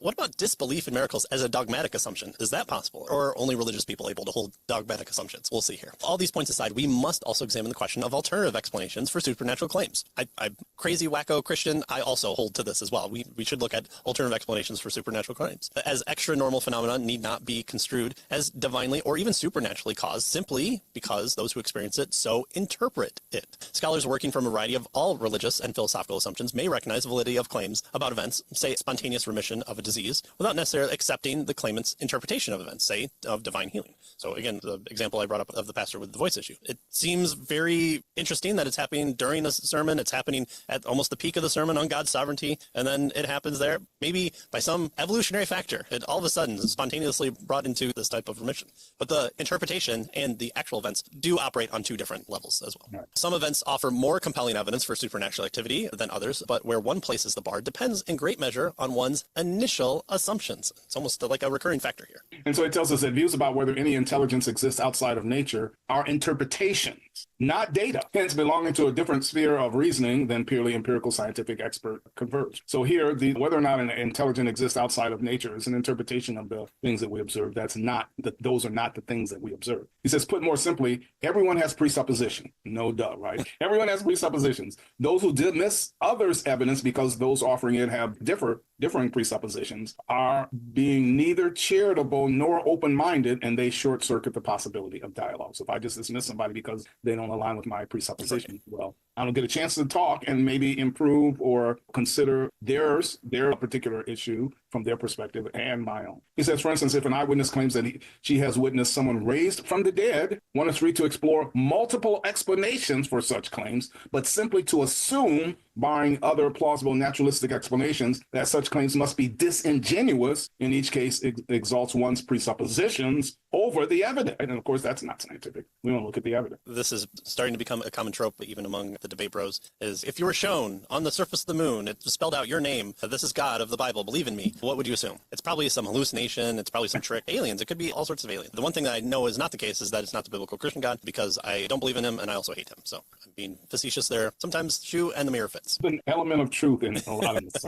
What about disbelief in miracles as a dogmatic assumption? Is that possible? Or are only religious people able to hold dogmatic assumptions? We'll see here. All these points aside, we must also examine the question of alternative explanations for supernatural claims. I'm crazy wacko Christian. I also hold to this as well. We should look at alternative explanations for supernatural claims. As extra normal phenomena need not be construed as divinely or even supernaturally caused simply because those who experience it so interpret it. Scholars working from a variety of all religious and philosophical assumptions may recognize the validity of claims about events, say spontaneous remission of a disease, without necessarily accepting the claimant's interpretation of events, say of divine healing. So again, the example I brought up of the pastor with the voice issue. It seems very interesting that it's happening during the sermon. It's happening at almost the peak of the sermon on God's sovereignty. And then it happens there, maybe by some evolutionary factor. It all of a sudden is spontaneously brought into this type of remission. But the interpretation and the actual events do operate on two different levels as well. Right. Some events offer more compelling evidence for supernatural activity than others, but where one places the bar depends in great measure on one's initial assumptions. It's almost like a recurring factor here. And so it tells us that views about whether any intelligence exists outside of nature are interpretations, not data, hence belonging to a different sphere of reasoning than purely empirical scientific expert converge. So here, whether or not an intelligence exists outside of nature is an interpretation of the things that we observe. Those are not the things that we observe. He says, put more simply, everyone has presupposition. No duh, right? Everyone has presuppositions. Those who dismiss others' evidence because those offering it have differing presuppositions are being neither charitable nor open-minded, and they short-circuit the possibility of dialogue. So if I just dismiss somebody because they don't align with my presupposition, well, I don't get a chance to talk and maybe improve or consider their particular issue from their perspective and my own. He says, for instance, if an eyewitness claims that she has witnessed someone raised from the dead, one is free to explore multiple explanations for such claims, but simply to assume, barring other plausible naturalistic explanations, that such claims must be disingenuous, in each case exalts one's presuppositions over the evidence. And of course, that's not scientific. We don't look at the evidence. This is starting to become a common trope, even among the debate bros, is if you were shown on the surface of the moon, it spelled out your name, this is God of the Bible, believe in me, what would you assume? It's probably some hallucination, it's probably some trick. Aliens, it could be all sorts of aliens. The one thing that I know is not the case is that it's not the biblical Christian God, because I don't believe in him and I also hate him. So I'm being facetious there. Sometimes shoe and the mirror fits. An element of truth in a lot of this.